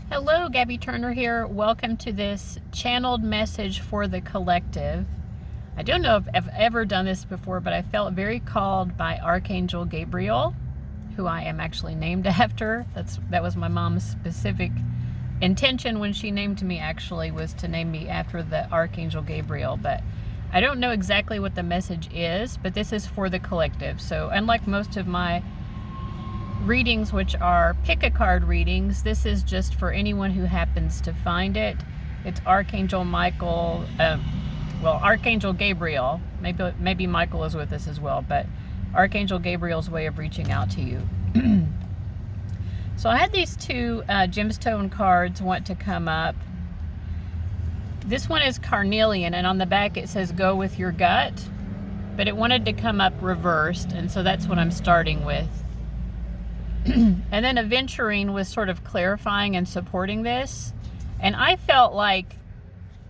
Hello, Gabby Turner here. Welcome to this channeled message for the collective. I don't know if I've ever done this before, but I felt very called by Archangel Gabriel, who I am actually named after. That was my mom's specific intention when she named me, actually, was to name me after the Archangel Gabriel. But I don't know exactly what the message is, but this is for the collective. So unlike most of my readings, which are pick a card readings, this is just for anyone who happens to find it. It's Archangel Michael, Archangel Gabriel. Maybe Michael is with us as well, but Archangel Gabriel's way of reaching out to you. So I had these two gemstone cards want to come up. This one is carnelian, and on the back it says go with your gut, but it wanted to come up reversed, and so that's what I'm starting with. And then aventurine was sort of clarifying and supporting this. And I felt like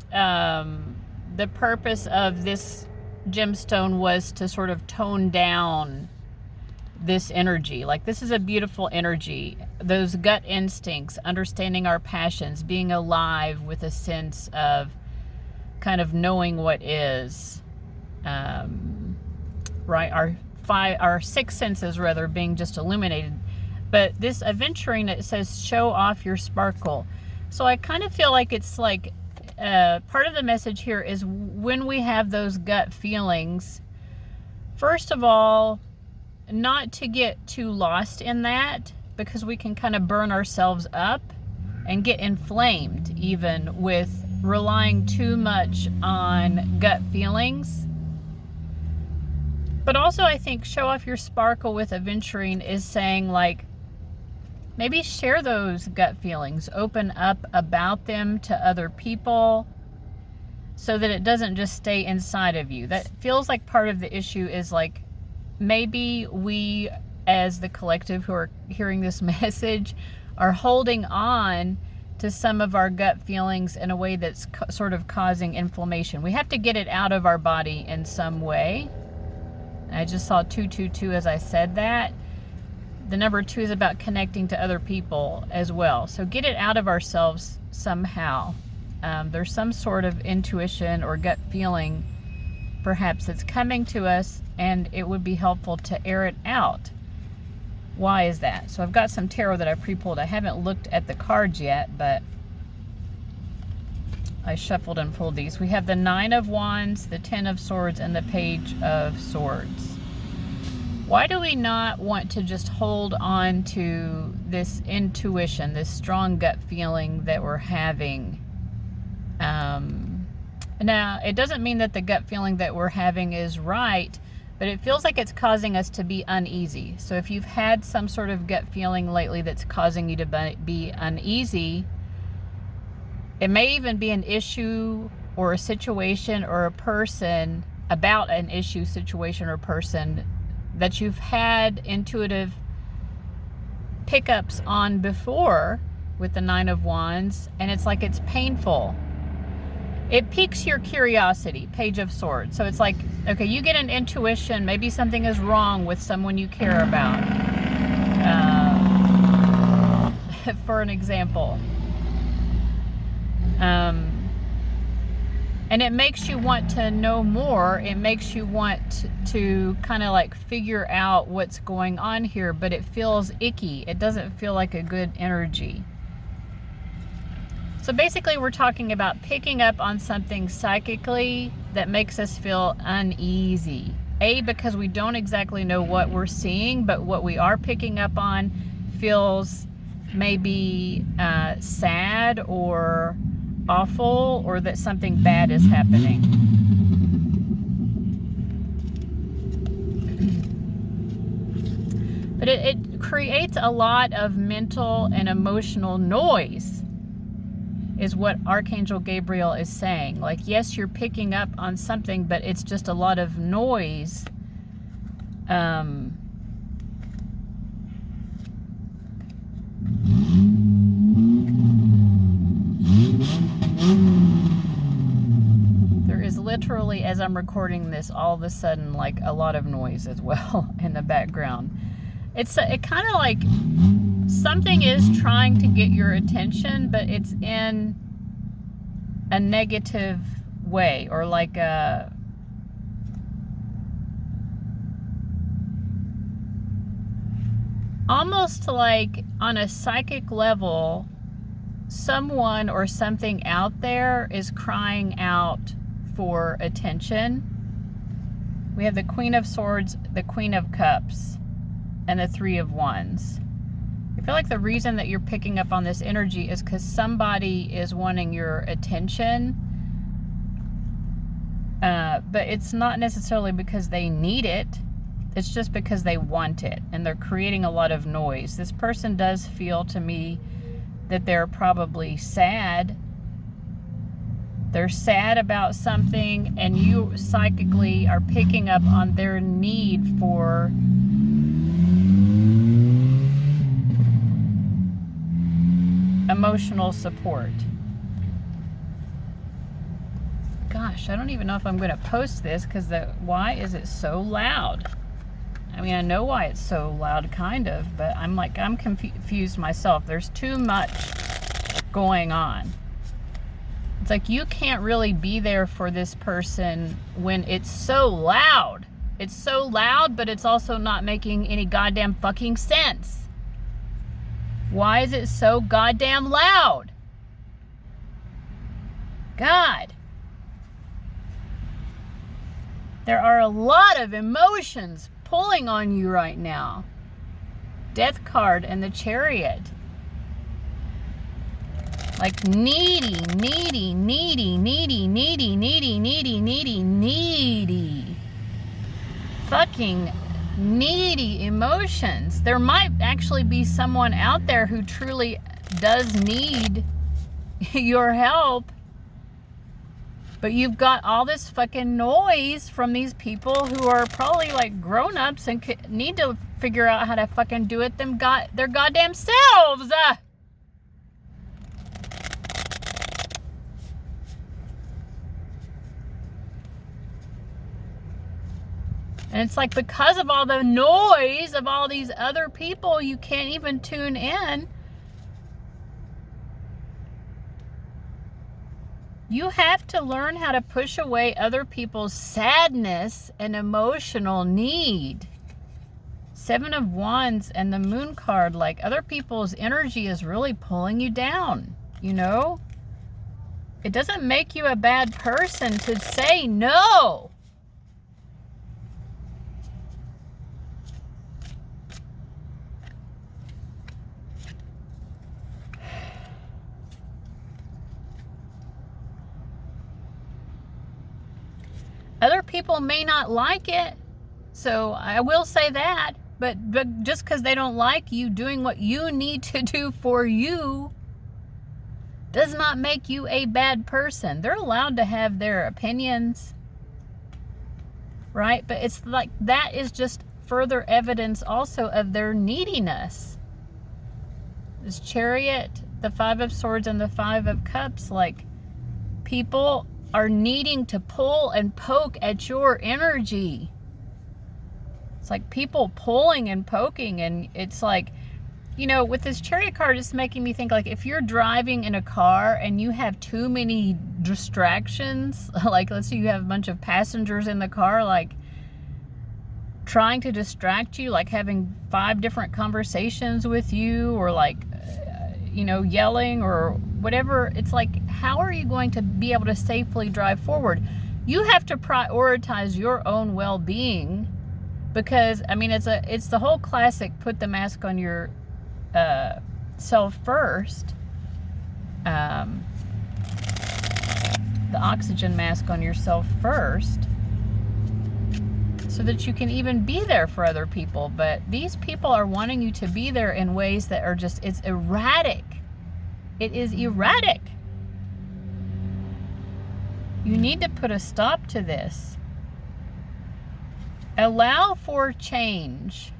the purpose of this gemstone was to sort of tone down this energy. Like, this is a beautiful energy. Those gut instincts, understanding our passions, being alive with a sense of kind of knowing what is, right? Our six senses, rather, being just illuminated. But this aventurine, it says show off your sparkle. So I kind of feel like it's like part of the message here is when we have those gut feelings, first of all, not to get too lost in that, because we can kind of burn ourselves up and get inflamed even with relying too much on gut feelings. But also, I think show off your sparkle with aventurine is saying, like, maybe share those gut feelings, open up about them to other people so that it doesn't just stay inside of you. That feels like part of the issue is, like, maybe we as the collective who are hearing this message are holding on to some of our gut feelings in a way that's sort of causing inflammation. We have to get it out of our body in some way. I just saw 222 as I said that. The number 2 is about connecting to other people as well. So get it out of ourselves somehow. There's some sort of intuition or gut feeling perhaps that's coming to us, and it would be helpful to air it out. Why is that? So I've got some tarot that I pre-pulled. I haven't looked at the cards yet, but I shuffled and pulled these. We have the 9 of Wands, the 10 of Swords, and the Page of Swords. Why do we not want to just hold on to this intuition, this strong gut feeling that we're having? Now, it doesn't mean that the gut feeling that we're having is right, but it feels like it's causing us to be uneasy. So if you've had some sort of gut feeling lately that's causing you to be uneasy, it may even be an issue or a situation or a person, about an issue, situation, or person that you've had intuitive pickups on before with the 9 of Wands, and it's like it's painful. It piques your curiosity, Page of Swords. So it's like, okay, you get an intuition, maybe something is wrong with someone you care about. For an example. And it makes you want to know more. It makes you want to kind of like figure out what's going on here, but it feels icky. It doesn't feel like a good energy. So basically, we're talking about picking up on something psychically that makes us feel uneasy. Because we don't exactly know what we're seeing, but what we are picking up on feels maybe sad or awful, or that something bad is happening. But it creates a lot of mental and emotional noise, is what Archangel Gabriel is saying. Like, yes, you're picking up on something, but it's just a lot of noise. There is literally, as I'm recording this, all of a sudden, like, a lot of noise as well in the background. It kind of like something is trying to get your attention, but it's in a negative way, or like a almost like on a psychic level, someone or something out there is crying out for attention. We have the Queen of Swords, the Queen of Cups, and the Three of Wands. I feel like the reason that you're picking up on this energy is because somebody is wanting your attention, but it's not necessarily because they need it. It's just because they want it, and they're creating a lot of noise. This person does feel to me that they're probably sad. They're sad about something, and you psychically are picking up on their need for emotional support. Gosh, I don't even know if I'm going to post this because why is it so loud? I mean, I know why it's so loud, kind of, but I'm confused myself. There's too much going on. It's like you can't really be there for this person when it's so loud. It's so loud, but it's also not making any goddamn fucking sense. Why is it so goddamn loud? God. There are a lot of emotions pulling on you right now. Death card and the Chariot. Like needy, needy, needy, needy, needy, needy, needy, needy, needy. Fucking needy emotions. There might actually be someone out there who truly does need your help, but you've got all this fucking noise from these people who are probably like grown-ups and need to figure out how to fucking do it their goddamn selves. And it's like because of all the noise of all these other people, you can't even tune in. You have to learn how to push away other people's sadness and emotional need. Seven of Wands and the Moon card, like other people's energy is really pulling you down, you know? It doesn't make you a bad person to say no. Other people may not like it, so I will say that, but just because they don't like you doing what you need to do for you does not make you a bad person. They're allowed to have their opinions, right? But it's like that is just further evidence also of their neediness. This Chariot, the Five of Swords, and the Five of Cups, like people are needing to pull and poke at your energy. It's like people pulling and poking, and it's like, you know, with this Chariot card, it's making me think like if you're driving in a car and you have too many distractions, like let's say you have a bunch of passengers in the car, like trying to distract you, like having 5 different conversations with you, or like, you know, yelling or whatever. It's like, how are you going to be able to safely drive forward? You have to prioritize your own well-being, because I mean, it's the whole classic put the mask on your self first, the oxygen mask on yourself first, so that you can even be there for other people. But these people are wanting you to be there in ways that are just, it's erratic. It is erratic. You need to put a stop to this. Allow for change.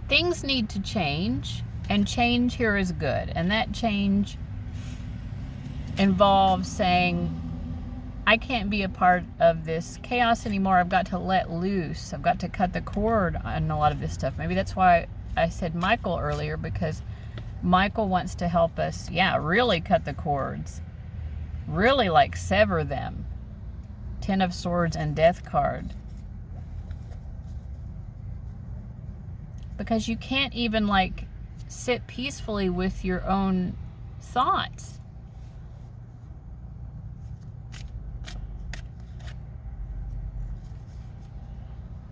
Things need to change, and change here is good. And that change involves saying, I can't be a part of this chaos anymore. I've got to let loose. I've got to cut the cord on a lot of this stuff. Maybe that's why I said Michael earlier because Michael wants to help us, really cut the cords. Really, like, sever them. 10 of Swords and Death card. Because you can't even, like, sit peacefully with your own thoughts.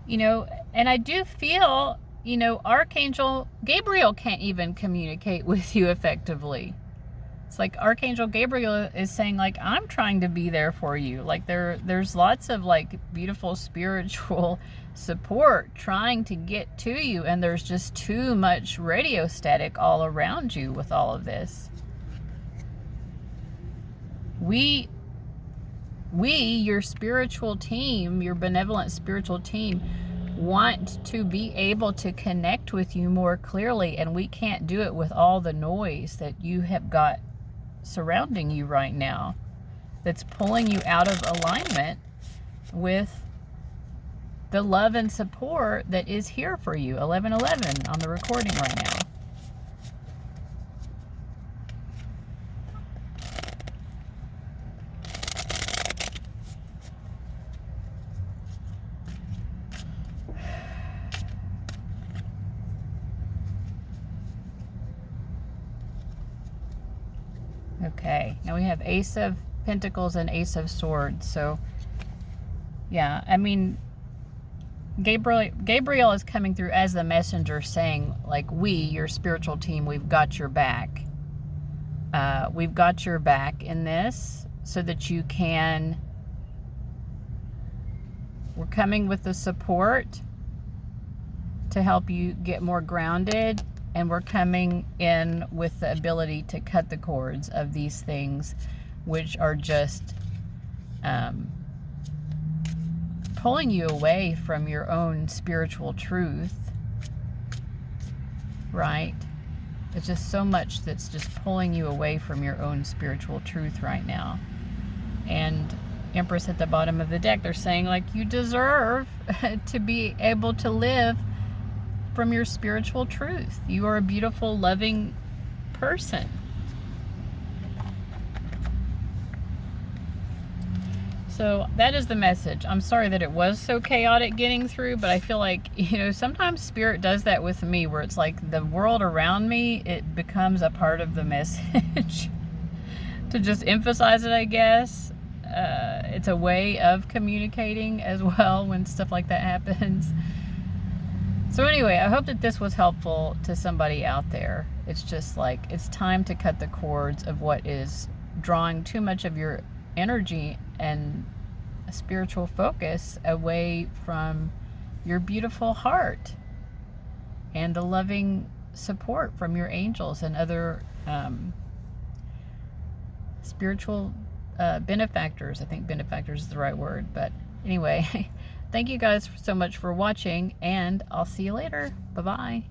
You know, and I do feel, you know, Archangel Gabriel can't even communicate with you effectively. It's like Archangel Gabriel is saying, like, I'm trying to be there for you. Like, there's lots of, like, beautiful spiritual support trying to get to you, and there's just too much radio static all around you with all of this. We, your spiritual team, your benevolent spiritual team, want to be able to connect with you more clearly, and we can't do it with all the noise that you have got surrounding you right now that's pulling you out of alignment with the love and support that is here for you. 1111 on the recording right now. Okay, now we have Ace of Pentacles and Ace of Swords. So, yeah, I mean, Gabriel is coming through as the messenger saying, like, we, your spiritual team, we've got your back. We've got your back in this so that you can, we're coming with the support to help you get more grounded. And we're coming in with the ability to cut the cords of these things, which are just pulling you away from your own spiritual truth, right? It's just so much that's just pulling you away from your own spiritual truth right now. And Empress at the bottom of the deck, they're saying, like, you deserve to be able to live from your spiritual truth. You are a beautiful, loving person. So that is the message. I'm sorry that it was so chaotic getting through, but I feel like, you know, sometimes Spirit does that with me, where it's like the world around me, it becomes a part of the message. To just emphasize it, I guess. It's a way of communicating as well when stuff like that happens. So anyway, I hope that this was helpful to somebody out there. It's just like, it's time to cut the cords of what is drawing too much of your energy and a spiritual focus away from your beautiful heart and the loving support from your angels and other spiritual benefactors. I think benefactors is the right word, but anyway, thank you guys so much for watching, and I'll see you later. Bye-bye.